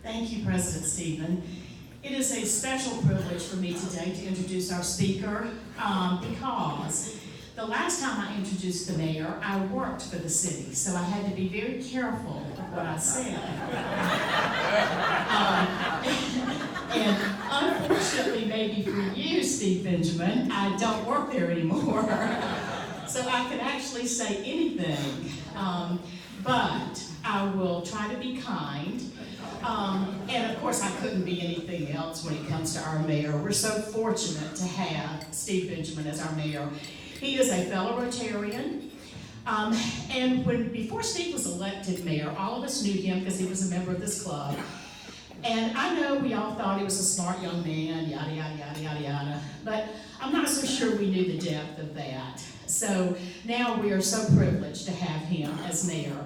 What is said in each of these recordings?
Thank you, President Stephen. It is a special privilege for me today to introduce our speaker because the last time I introduced the mayor, I worked for the city, so I had to be very careful of what I said. And unfortunately, maybe for you, Steve Benjamin, I don't work there anymore. So I could actually say anything, but I will try to be kind. And of course, I couldn't be anything else when it comes to our mayor. We're so fortunate to have Steve Benjamin as our mayor. He is a fellow Rotarian. And before Steve was elected mayor, all of us knew him because he was a member of this club. And I know we all thought he was a smart young man, yada, yada, yada, yada, yada. But I'm not so sure we knew the depth of that. So now we are so privileged to have him as mayor.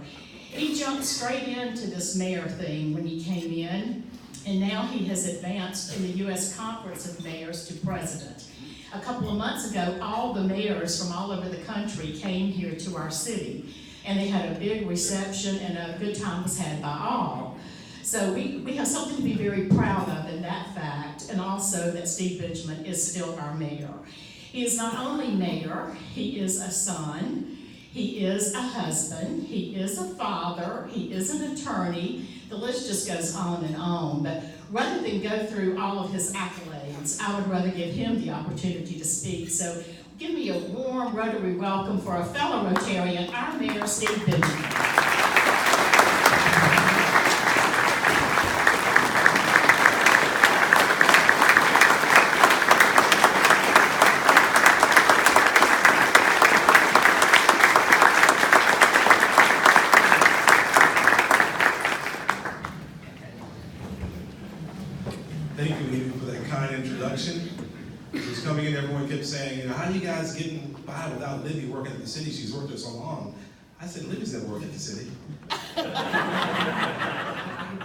He jumped straight into this mayor thing when he came in, and now he has advanced in the U.S. Conference of Mayors to president. A couple of months ago, all the mayors from all over the country came here to our city, and they had a big reception, and a good time was had by all. So we have something to be very proud of in that fact, and also that Steve Benjamin is still our mayor. He is not only mayor, he is a son, he is a husband, he is a father, he is an attorney. The list just goes on, but rather than go through all of his accolades, I would rather give him the opportunity to speak. So give me a warm Rotary welcome for a fellow Rotarian, our Mayor, Steve Benjamin. Thank you, Amy, for that kind introduction. Just coming in, everyone kept saying, how are you guys getting by without Libby working at the city? She's worked there so long. I said, Libby's never worked at the city.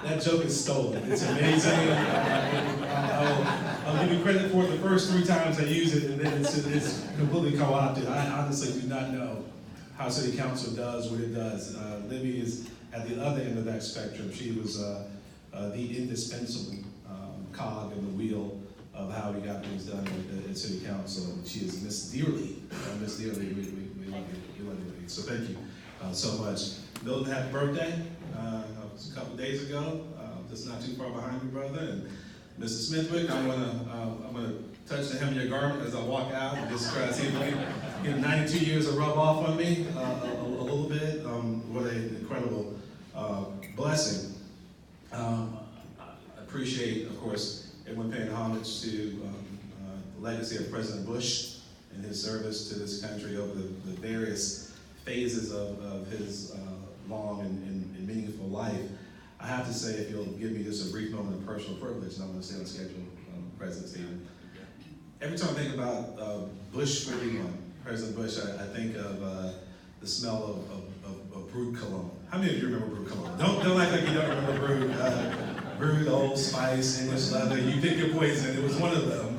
That joke is stolen. It's amazing. I'll give you credit for it the first 3 times I use it, and then it's completely co-opted. I honestly do not know how City Council does what it does. Libby is at the other end of that spectrum. She was the indispensable cog in the wheel of how we got things done at City Council. And she is missed dearly. Miss dearly. We love you. We love you. So thank you so much. Milton, happy birthday. It was a couple days ago. Just not too far behind you, brother. And Mr. Smithwick, I'm gonna touch the hem of your garment as I walk out and just try to see if I can get 92 years of rub off on me a little bit. What an incredible blessing. Appreciate, of course, everyone paying homage to the legacy of President Bush and his service to this country over the various phases of his long and meaningful life. I have to say, if you'll give me just a brief moment of personal privilege, and I'm going to stay on schedule, President Stephen. Every time I think about Bush 41, President Bush, I think of the smell of Brut cologne. How many of you remember Brut cologne? Don't act like you don't remember Brut. Brut, Old Spice, English Leather, you pick your poison, it was one of them.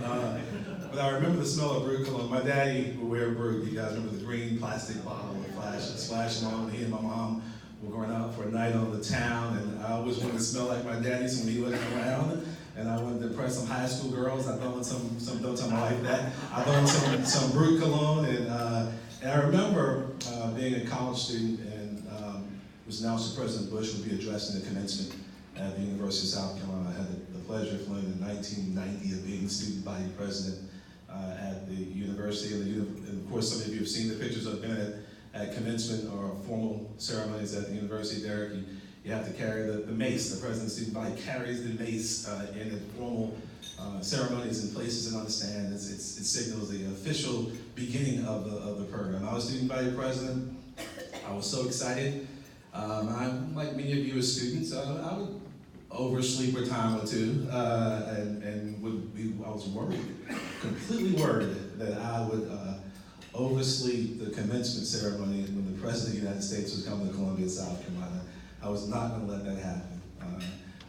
But I remember the smell of Brut cologne. My daddy would wear Brut. You guys remember the green plastic bottle with splashing on when he and my mom were going out for a night on the town, and I always wanted to smell like my daddy, so when he wasn't around, and I wanted to impress some high school girls, I throw in some don't tell me like that. I throw in some Brut cologne, and I remember being a college student, and it was announced that President Bush would be addressing the commencement at the University of South Carolina. I had the pleasure of learning in 1990 of being student body president at the university. And of course, some of you have seen the pictures. I've been at commencement or formal ceremonies at the university. Derek, you have to carry the mace. The president's student body carries the mace in the formal ceremonies and places and understand. It signals the official beginning of the program. I was student body president. I was so excited. Like many of you as students, I would oversleep a time or two, and I was worried, completely worried that I would oversleep the commencement ceremony when the President of the United States was coming to Columbia, South Carolina. I was not going to let that happen.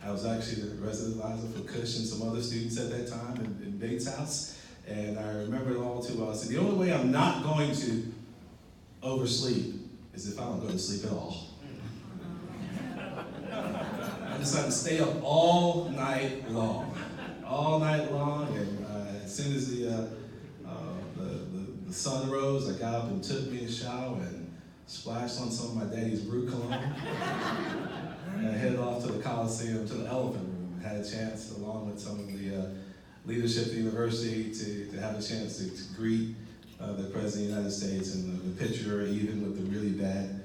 I was actually the resident advisor for Cush and some other students at that time in Bates House, and I remember it all too well. I said, the only way I'm not going to oversleep is if I don't go to sleep at all. decided to stay up all night long. All night long, and as soon as the sun rose, I got up and took me a shower and splashed on some of my daddy's brew cologne. And I headed off to the Coliseum, to the Elephant Room, and had a chance, along with some of the leadership of the university, to have a chance to greet the President of the United States. And the picture, even with the really bad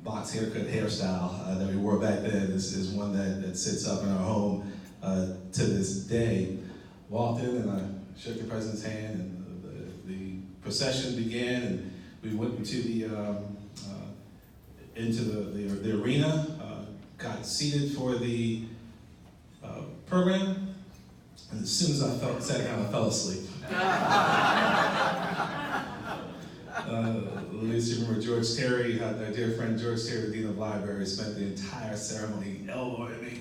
box haircut hairstyle that we wore back then, is one that sits up in our home to this day. Walked in and I shook the President's hand, and the procession began, and we went into the arena, got seated for the program, and as soon as I sat down, I fell asleep. Lisa, remember George Terry, our dear friend George Terry, the Dean of the Library, spent the entire ceremony elbowing me,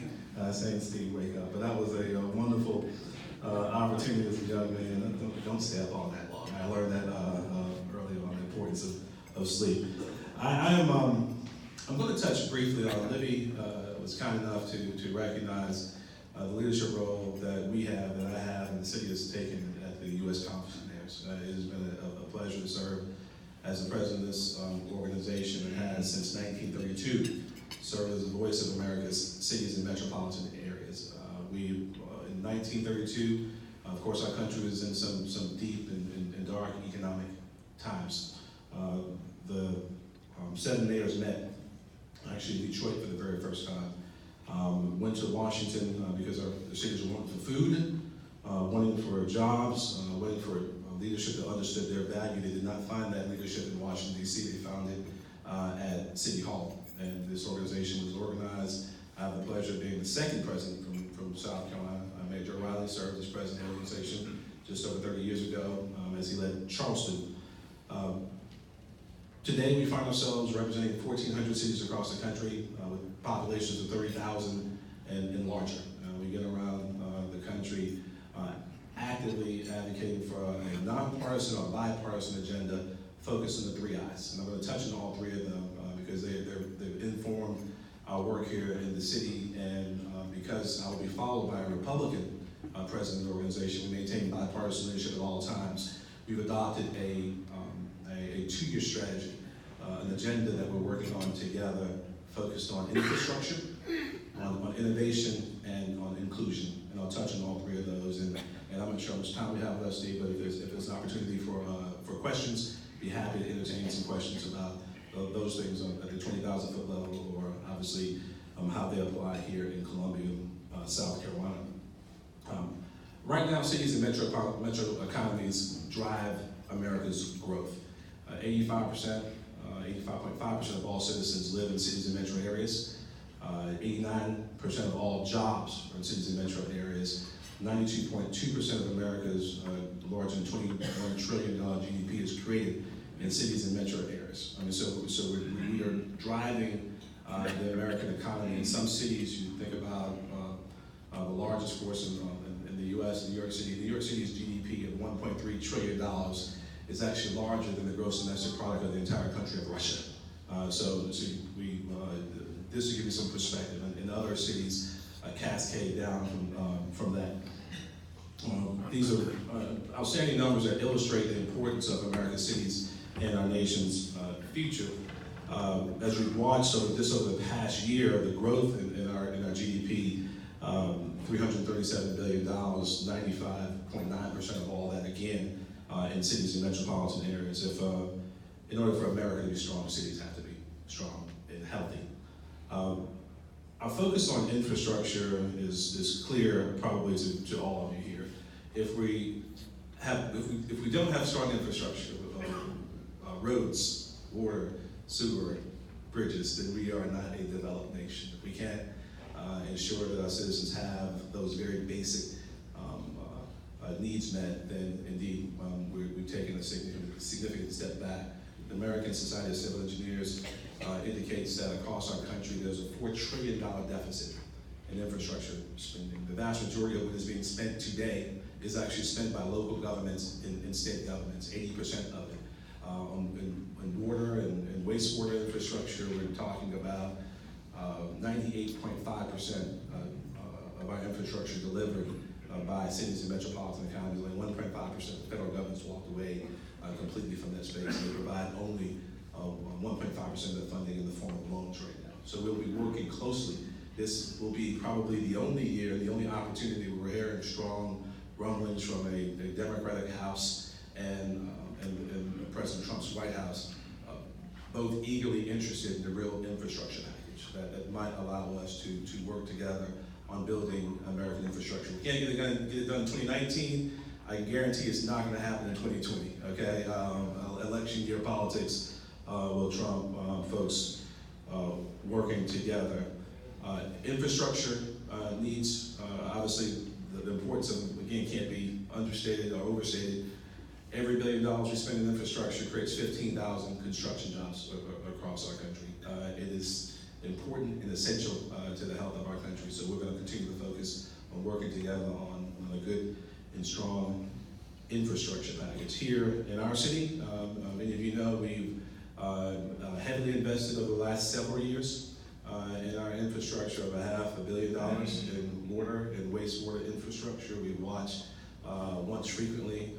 saying, "Steve, wake up." But that was a wonderful opportunity as a young man. Don't stay up all night long. I learned that early on, the importance of sleep. I'm going to touch briefly on Libby was kind enough to recognize the leadership role that we have, that I have, and the city has taken at the U.S. Conference of Mayors. It has been a pleasure to serve as the president of this organization, and has since 1932 served as the voice of America's cities and metropolitan areas. In 1932, of course, our country was in some deep and dark economic times. The 7 mayors met actually in Detroit for the very first time. Went to Washington because the cities were wanting for food, wanting for jobs, wanting for leadership that understood their value. They did not find that leadership in Washington, D.C. They found it at City Hall. And this organization was organized. I have the pleasure of being the second president from South Carolina. Major Riley served as president of the organization just over 30 years ago as he led Charleston. Today we find ourselves representing 1,400 cities across the country with populations of 30,000 and larger. We get around the country actively advocating for a nonpartisan or bipartisan agenda focused on the 3 I's. And I'm going to touch on all 3 of them because they've informed our work here in the city, and because I will be followed by a Republican president of the organization, we maintain bipartisan leadership at all times. We've adopted a 2-year strategy, an agenda that we're working on together, focused on infrastructure, on innovation, and on inclusion. And I'll touch on all 3 of those. And I'm not sure how much time we have left, Steve, but if there's an opportunity for questions, be happy to entertain some questions about those things at the 20,000-foot level, or obviously how they apply here in Columbia, South Carolina. Right now, cities and metro economies drive America's growth. 85%, 85.5% of all citizens live in cities and metro areas. 89% of all jobs are in cities and metro areas. 92.2% of America's larger than $21 trillion GDP is created in cities and metro areas. I mean, so we are driving the American economy. In some cities, you think about the largest force in the U.S., New York City. New York City's GDP of $1.3 trillion is actually larger than the gross domestic product of the entire country of Russia. This will give you some perspective. And other cities cascade down from that. These are outstanding numbers that illustrate the importance of America's cities and our nation's future. As we've watched over the past year, the growth in our GDP, $337 billion, 95.9% of all that, again, in cities and metropolitan areas. In order for America to be strong, cities have to be strong and healthy. Our focus on infrastructure is clear, probably to all of you here. If we don't have strong infrastructure, roads, water, sewer, bridges, then we are not a developed nation. If we can't ensure that our citizens have those very basic needs met, then indeed we've taken a significant step back. The American Society of Civil Engineers indicates that across our country there's a $4 trillion deficit in infrastructure spending. The vast majority of what is being spent today is actually spent by local governments and state governments, 80% of it. In water and wastewater infrastructure, we're talking about 98.5% of our infrastructure delivered by cities and metropolitan counties. Only 1.5% the federal government's walked away completely from that space. They provide only 1.5% of the funding in the form of loans right now. So we'll be working closely. This will be probably the only year, the only opportunity where we're hearing strong rumblings from a Democratic House and President Trump's White House, both eagerly interested in the real infrastructure package that might allow us to work together on building American infrastructure. We can't get it done in 2019. I guarantee it's not going to happen in 2020. Okay, election year politics will trump folks working together. Infrastructure needs, obviously, the importance of, again, can't be understated or overstated. Every $1 billion we spend in infrastructure creates 15,000 construction jobs across our country. It is important and essential to the health of our country, so we're going to continue to focus on working together on a good and strong infrastructure package. Here in our city, many of you know we've heavily invested over the last several years in our infrastructure of $500 million in water and wastewater infrastructure. We've watched once frequently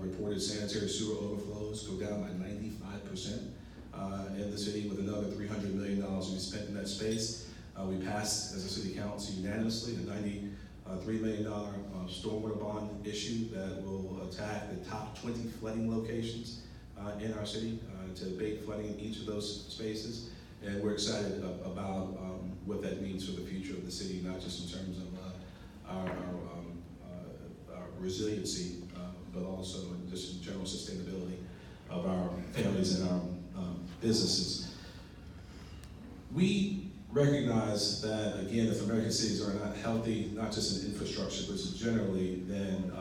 reported sanitary sewer overflows go down by 95% in the city, with another $300 million to be spent in that space. We passed, as a city council, unanimously the $93 million stormwater bond issue that will attack the top 20 flooding locations in our city to abate flooding in each of those spaces. And we're excited about what that means for the future of the city, not just in terms of our resiliency, but also just in general sustainability of our families and our businesses. We recognize that, again, if American cities are not healthy, not just in infrastructure, but just generally, then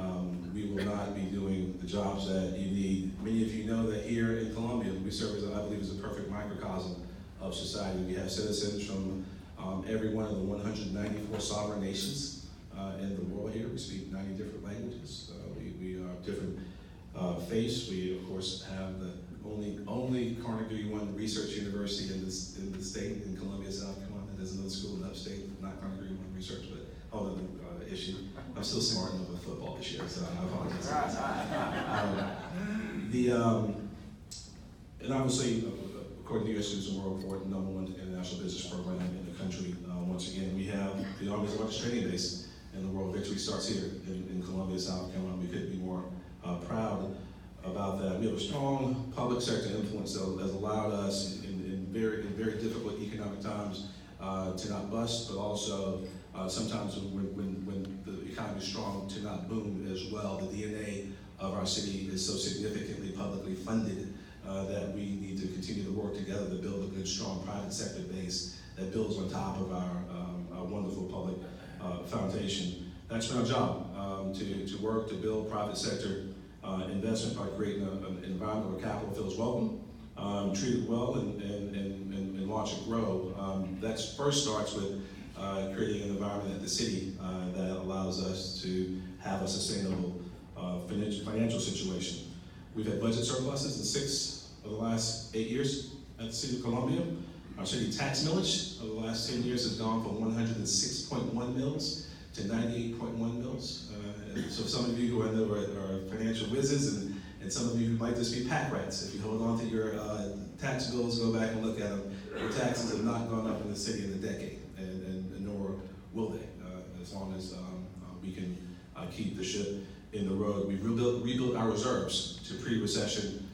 we will not be doing the jobs that you need. Many of you know that here in Columbia, we serve as, I believe, as a perfect microcosm of society. We have citizens from every one of the 194 sovereign nations in the world here. We speak 90 different languages. We are different faiths. We, of course, have the only Carnegie I research university in the state, in Columbia, South Carolina. There's another school in upstate, not Carnegie I research, but whole other issue. I'm still smart enough with football this year, so I apologize. And obviously, according to U.S. News and World Report, the #1 international business program in the country. Once again, we have the Army's largest training base in the world. Victory starts here in Columbia, South Carolina. We couldn't be more proud about that. We have a strong public sector influence that has allowed us in very difficult economic times to not bust, but also sometimes when the economy is strong, to not boom as well. The DNA of our city is so significantly publicly funded that we need to continue to work together to build a good, strong private sector base that builds on top of our wonderful public foundation. That's been our job, to work to build private sector investment by creating an environment where capital feels welcome, treated well, and launch and grow. That first starts with creating an environment at the city that allows us to have a sustainable financial situation. We've had budget surpluses in 6 of the last 8 years at the City of Columbia. Our city tax millage over the last 10 years has gone from 106.1 mils to 98.1 mils. So some of you who I know are financial whizzes, and some of you might just be pack rats. If you hold on to your tax bills, go back and look at them. The taxes have not gone up in the city in a decade, and nor will they, as long as we can keep the ship in the road. We've rebuilt our reserves to pre-recession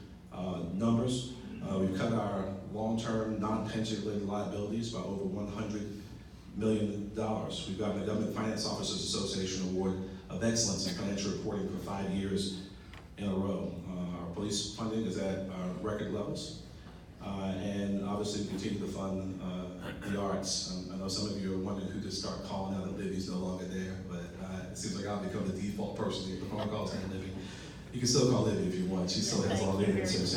numbers. We've cut our long-term non-pension related liabilities by over $100 million. We've gotten the Government Finance Officers Association Award of Excellence in Financial Reporting for 5 years in a row. Our police funding is at record levels. And obviously we continue to fund the arts. I know some of you are wondering who to start calling out that Libby's no longer there, but it seems like I've become the default person to get the phone calls from Libby. You can still call Libby if you want. She still has all the answers.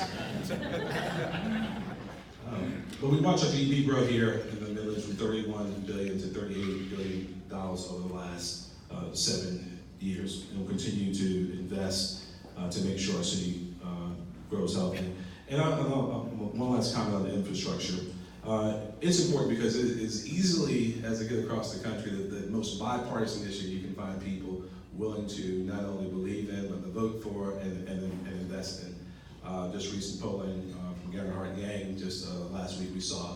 But we watch our GDP grow here in the Midlands from $31 billion to $38 billion over the last 7 years. And we'll continue to invest to make sure our city grows healthy. And one last comment on the infrastructure. It's important because it is easily, as I get across the country, the most bipartisan issue you can find people willing to not only believe in, but to vote for and invest in. Just recent polling from Gerhard Yang, just last week we saw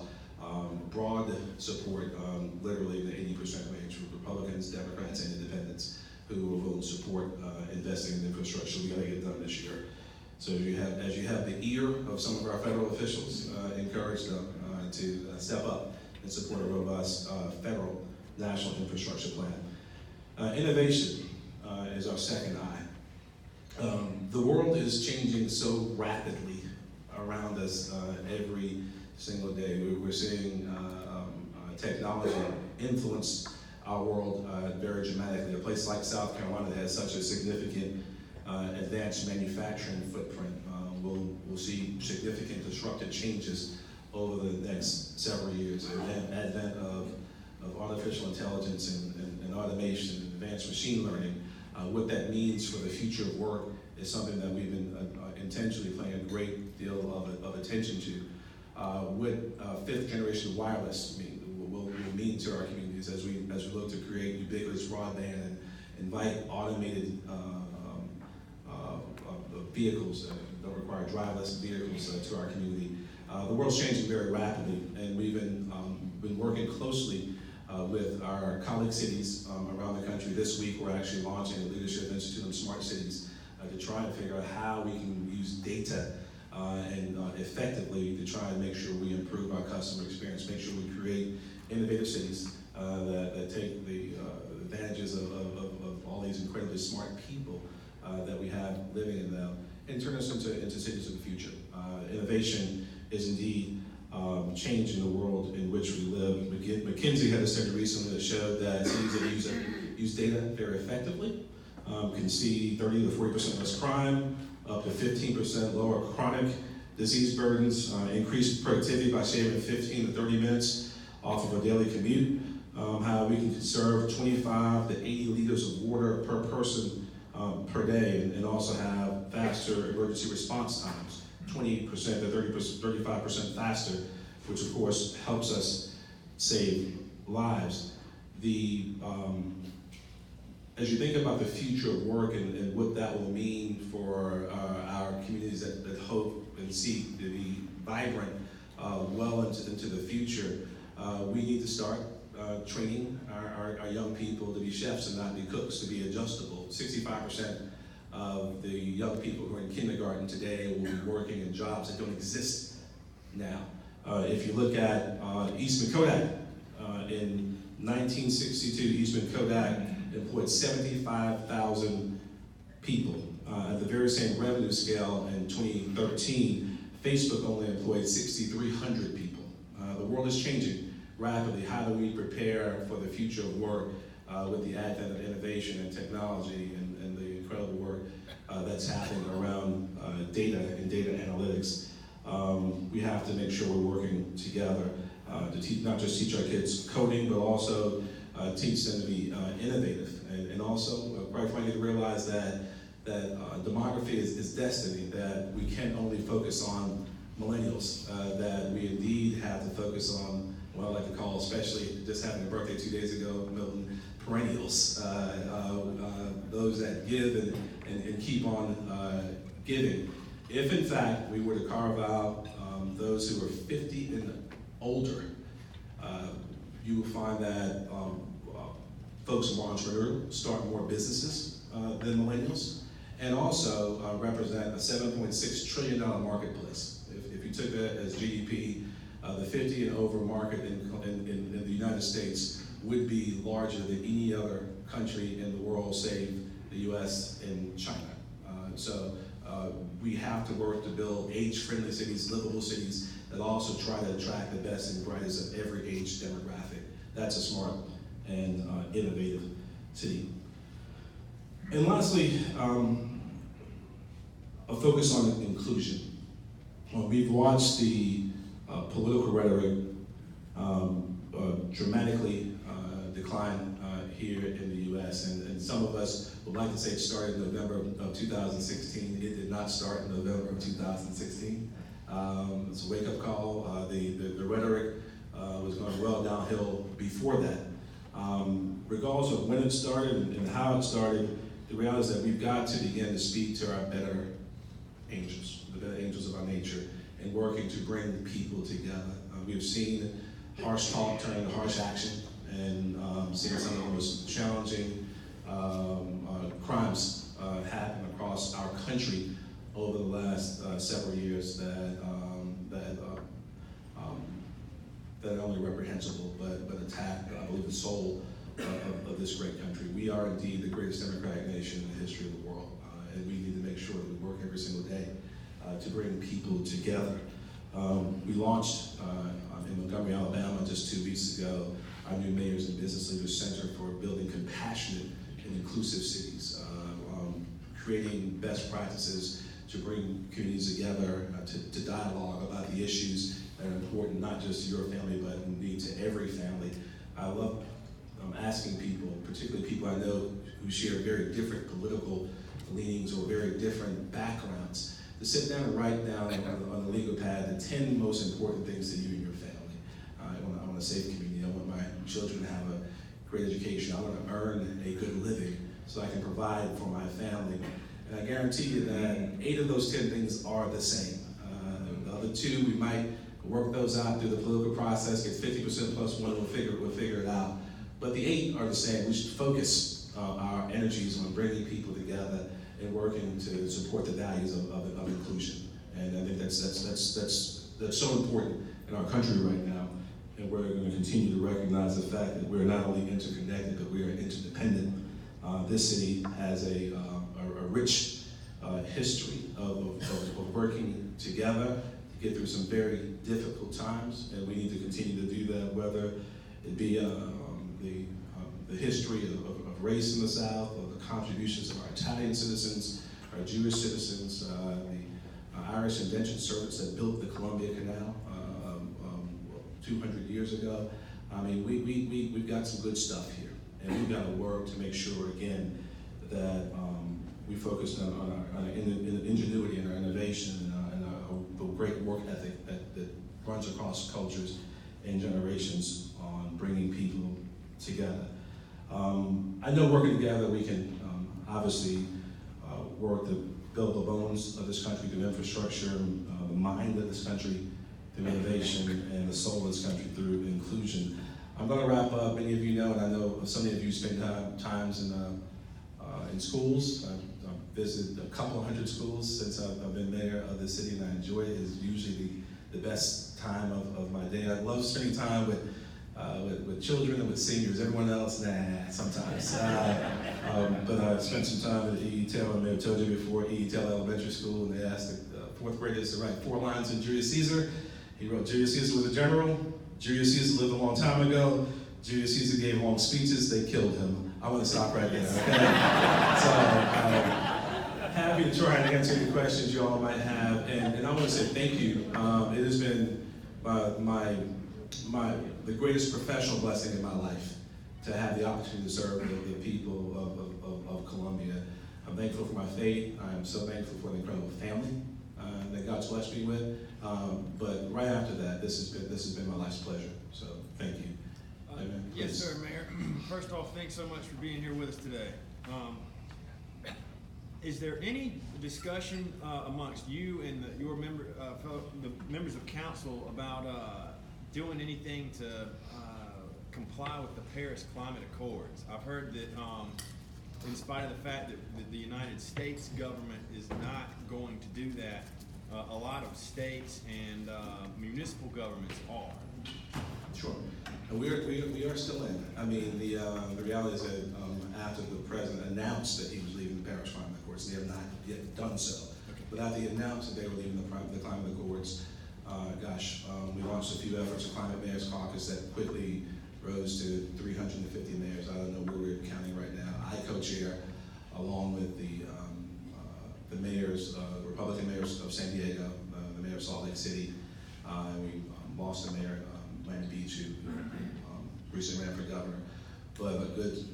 broad support, literally in the 80% range for Republicans, Democrats, and Independents who will vote support investing in infrastructure. We got to get it done this year. So as you have the ear of some of our federal officials, encourage them to step up and support a robust federal national infrastructure plan. Innovation is our second eye. The world is changing so rapidly around us every single day. We're seeing technology influence our world very dramatically. A place like South Carolina that has such a significant advanced manufacturing footprint will see significant disruptive changes over the next several years. The advent of artificial intelligence and automation and advanced machine learning, what that means for the future of work is something that we've been intentionally paying a great deal of attention to. What fifth generation wireless will mean to our communities as we look to create ubiquitous broadband and invite automated vehicles that don't require driverless vehicles to our community. The world's changing very rapidly, and we've been working closely with our colleague cities around the country. This week we're actually launching a Leadership Institute of Smart Cities to try and figure out how we can use data and effectively to try and make sure we improve our customer experience, make sure we create innovative cities that take the advantages of all these incredibly smart people that we have living in them and turn us into cities of the future. Innovation is indeed changing the world in which we live. McKinsey had a study recently that showed that cities that use data very effectively can see 30 to 40% less crime, up to 15% lower chronic disease burdens, increased productivity by saving 15 to 30 minutes off of a daily commute, how we can conserve 25 to 80 liters of water per person per day, and also have faster emergency response times, 20% to 35% faster, which of course helps us save lives. As you think about the future of work and what that will mean for our communities that hope and seek to be vibrant well into the future, we need to start training our young people to be chefs and not be cooks, to be adjustable. 65% of the young people who are in kindergarten today will be working in jobs that don't exist now. If you look at Eastman Kodak, in 1962, Eastman Kodak employed 75,000 people. At the very same revenue scale in 2013, Facebook only employed 6,300 people. The world is changing rapidly. How do we prepare for the future of work with the advent of innovation and technology and the incredible work that's happening around data and data analytics? We have to make sure we're working together to not just teach our kids coding, but also teach them to be innovative, and also, quite frankly, to realize that demography is destiny, that we can't only focus on millennials, that we indeed have to focus on what I like to call, especially just having a birthday 2 days ago, Milton, perennials, those that give and keep on giving. If in fact we were to carve out those who are 50 and older, you will find that folks who are entrepreneurs start more businesses than millennials, and also represent a $7.6 trillion marketplace. If you took that as GDP, the 50 and over market in the United States would be larger than any other country in the world, save the US and China. So we have to work to build age-friendly cities, livable cities, that also try to attract the best and brightest of every age demographic. That's a smart and innovative city. And lastly, a focus on inclusion. We've watched the political rhetoric dramatically decline here in the US, and some of us would like to say it started in November of 2016. It did not start in November of 2016. It's a wake-up call. The rhetoric downhill before that. Regardless of when it started and how it started, the reality is that we've got to begin to speak to our better angels, the better angels of our nature, and working to bring people together. We've seen harsh talk turn into harsh action, and seen some of the most challenging crimes happen across our country over the last several years that are not only reprehensible, but attack, I believe, the soul of this great country. We are indeed the greatest democratic nation in the history of the world, and we need to make sure that we work every single day to bring people together. We launched in Montgomery, Alabama, just 2 weeks ago, our new Mayors and Business Leaders Center for Building Compassionate and Inclusive Cities, creating best practices to bring communities together, to dialogue about the issues that are important, not just to your family, but indeed to every family. I love asking people, particularly people I know who share very different political leanings or very different backgrounds, to sit down and write down on the legal pad the 10 most important things to you and your family. I want a safe community. I want my children to have a great education. I want to earn a good living so I can provide for my family. And I guarantee you that 8 of those 10 things are the same. The other 2, we might work those out through the political process, get 50% plus 1, we'll figure it out. But the 8 are the same. We should focus our energies on bringing people together and working to support the values of inclusion. And I think that's so important in our country right now. And we're going to continue to recognize the fact that we're not only interconnected, but we are interdependent. This city has a rich history of working together to get through some very difficult times, and we need to continue to do that, whether it be the history of race in the South, or the contributions of our Italian citizens, our Jewish citizens, the Irish indentured servants that built the Columbia Canal 200 years ago. I mean, we've got some good stuff here, and we've got to work to make sure, again, that we focus on our ingenuity and our innovation and the great work ethic that runs across cultures and generations on bringing people together. I know working together we can obviously work to build the bones of this country through infrastructure, the mind of this country through innovation, and the soul of this country through inclusion. I'm going to wrap up. Many of you know, and I know some of you spend times in schools. I've visited a couple of hundred schools since I've been mayor of the city, and I enjoy it. It's usually the best time of my day. I love spending time with children and with seniors. Everyone else, nah, sometimes. But I've spent some time at E.E. Taylor. I may have told you before, E.E. Taylor Elementary School, and they asked the 4th graders to write 4 lines in Julius Caesar. He wrote, Julius Caesar was a general. Julius Caesar lived a long time ago. Julius Caesar gave long speeches. They killed him. I want to stop right there, okay? So, happy to try and answer any questions you all might have. And I want to say thank you. It has been the greatest professional blessing in my life to have the opportunity to serve the people of Columbia. I'm thankful for my faith. I am so thankful for the incredible family that God's blessed me with. But right after that, this has been my life's pleasure. So thank you. Amen. Yes, sir, Mayor. First off, thanks so much for being here with us today. Is there any discussion amongst you and the members of council about doing anything to comply with the Paris Climate Accords? I've heard that in spite of the fact that the United States government is not going to do that, a lot of states and municipal governments are. Sure. And we are still in. I mean, the reality is that after the president announced that he was leaving the Paris Climate Accords, they have not yet done so. Okay. But after he announced that they were leaving the Climate Accords, we launched a few efforts, a Climate Mayors Caucus that quickly rose to 350 mayors. I don't know where we're counting right now. I co-chair, along with the mayors, Republican mayors of San Diego, the mayor of Salt Lake City, and we lost the mayor, Miami Beach, who recently ran for governor. But a good,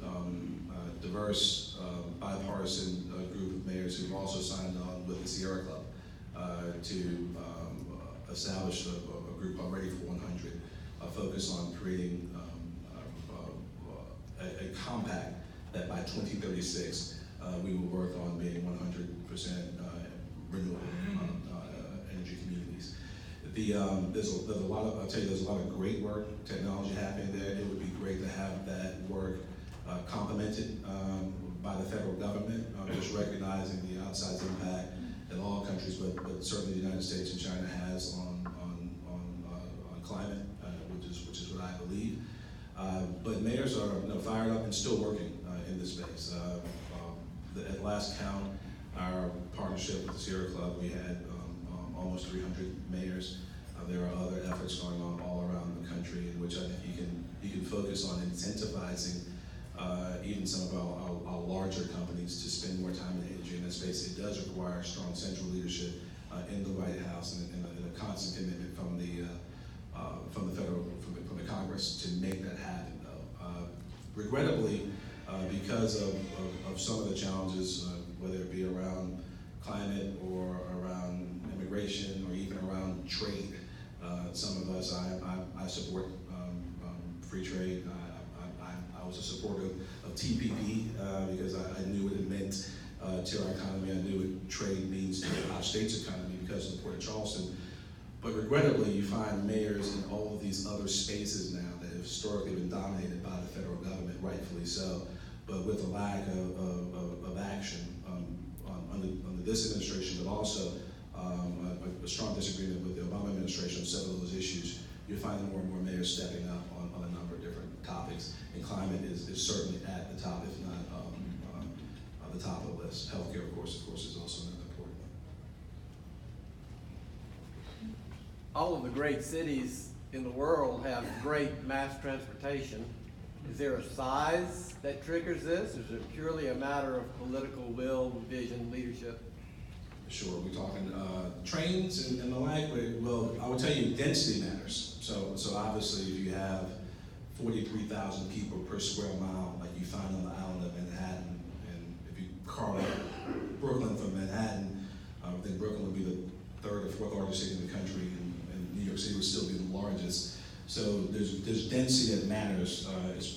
diverse, bipartisan group of mayors who've also signed on with the Sierra Club to establish a group called Ready for 100, focused on creating a compact that by 2036 we will work on being 100% renewable energy communities. There's a lot of, I'll tell you, there's a lot of great work, technology happening there. It would be great to have that work complemented by the federal government, just recognizing the outsized impact that all countries, but certainly the United States and China has on climate, which is what I believe. But mayors are fired up and still working in this space. At the last count, our partnership with the Sierra Club, we had almost 300 mayors. There are other efforts going on all around the country in which I think you can focus on incentivizing even some of our larger companies to spend more time and energy in that space. It does require strong central leadership in the White House and a constant commitment from the Congress to make that happen. Though, regrettably, because of some of the challenges, whether it be around climate or around immigration or even around trade, some of us, I support free trade. I was a supporter of TPP because I knew what it meant to our economy. I knew what trade means to our state's economy because of the Port of Charleston. But regrettably, you find mayors in all of these other spaces now that have historically been dominated by the federal government, rightfully so, but with a lack of action under this administration, but also a strong disagreement with the Obama administration on several of those issues. You're finding more and more mayors stepping up on a number of different topics, and climate is certainly at the top, if not the top of the list. Healthcare, of course, is also another important one. All of the great cities in the world have great mass transportation. Is there a size that triggers this? Is it purely a matter of political will, vision, leadership? Sure, we're talking trains and the like. Well, I would tell you density matters. So obviously if you have 43,000 people per square mile like you find on the island of Manhattan, and if you carve out Brooklyn from Manhattan, I think Brooklyn would be the third or fourth largest city in the country, and New York City would still be the largest. So there's density that matters,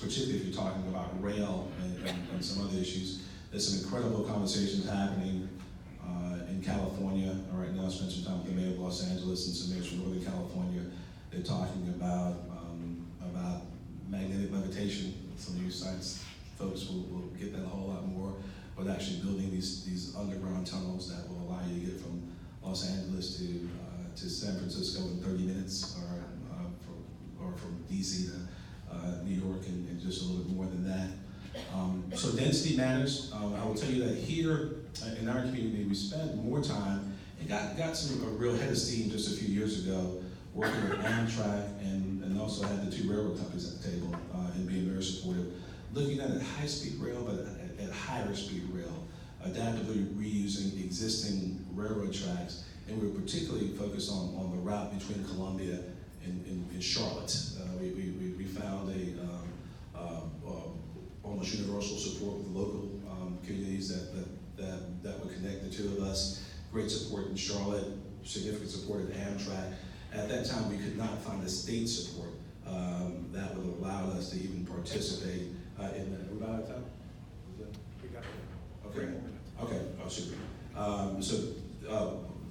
particularly if you're talking about rail and some other issues. There's some incredible conversations happening in California. Right now I spent some time with the mayor of Los Angeles and some mayors from Northern California. They're talking about magnetic levitation. Some of you science folks will get that a whole lot more, but actually building these underground tunnels that will allow you to get from Los Angeles to San Francisco in 30 minutes, or from DC to New York in just a little bit more than that. So density matters. I will tell you that here in our community, we spent more time and got a real head of steam just a few years ago working with Amtrak and also had the two railroad companies at the table and being very supportive, looking at high-speed rail, but at higher speed rail, adaptively reusing existing railroad tracks, and we were particularly focused on the route between Columbia and Charlotte. We found almost universal support with local communities that would connect the two of us. Great support in Charlotte, significant support at Amtrak. At that time, we could not find the state support that would allow us to even participate in that. Are we out of time? We got it. Okay. Okay. Oh, super. So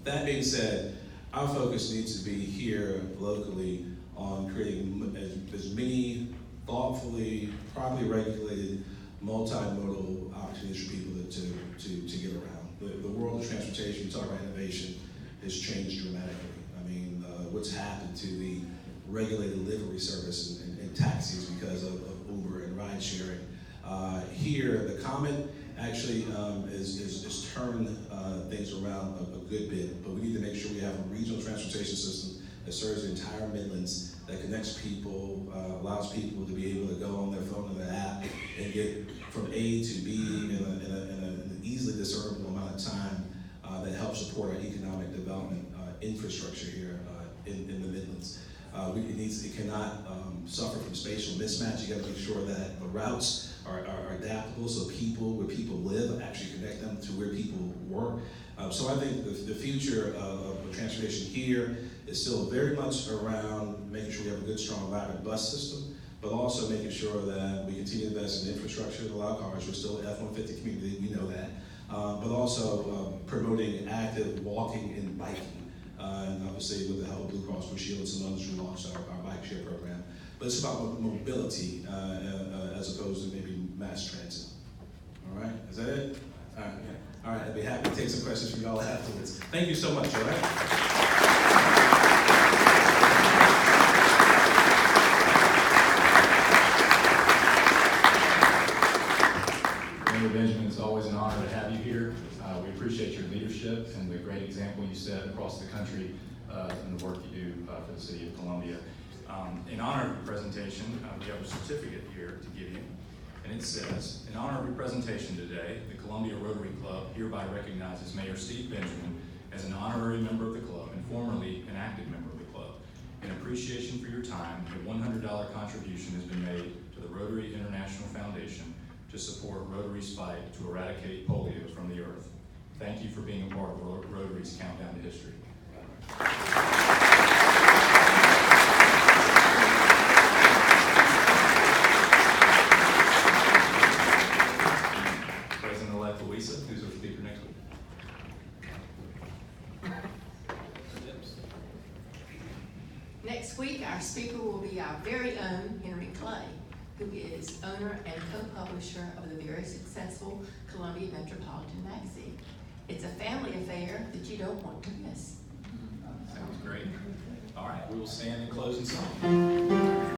that being said, our focus needs to be here locally on creating as many thoughtfully, properly regulated, multimodal opportunities for people to get around. The world of transportation, you talk about innovation, has changed dramatically. I mean, what's happened to the regulated livery service and taxis because of Uber and ride sharing. Here, the Comet actually is turned things around a good bit, but we need to make sure we have a regional transportation system that serves the entire Midlands, that connects people, allows people to be able to go on their phone and their app and get from A to B in an easily discernible amount of time that helps support our economic development infrastructure here in the Midlands. It cannot suffer from spatial mismatch. You got to make sure that the routes are adaptable, so people, where people live, actually connect them to where people work. So I think the future of transportation here is still very much around making sure we have a good, strong, vibrant bus system, but also making sure that we continue to invest in infrastructure to allow cars. We're still an F-150 community, we know that. But also promoting active walking and biking. And obviously with the help of Blue Cross Blue Shield and some others, we launched our bike share program. But it's about mobility as opposed to maybe mass transit. All right, is that it? All right, yeah. All right, I'd be happy to take some questions from y'all afterwards. Thank you so much, all right? Benjamin, it's always an honor to have you here. We appreciate your leadership and the great example you set across the country and the work you do for the city of Columbia. In honor of your presentation, we have a certificate here to give you, and it says, in honor of your presentation today, the Columbia Rotary Club hereby recognizes Mayor Steve Benjamin as an honorary member of the club and formerly an active member of the club. In appreciation for your time, a $100 contribution has been made to the Rotary International Foundation to support Rotary's fight to eradicate polio from the earth. Thank you for being a part of Rotary's Countdown to History. President-elect Louisa, who's our speaker next week. Next week, our speaker will be our very own Henry Clay, who is owner and co-publisher of the very successful Columbia Metropolitan Magazine. It's a family affair that you don't want to miss. Sounds great. All right, we will stand in closing song.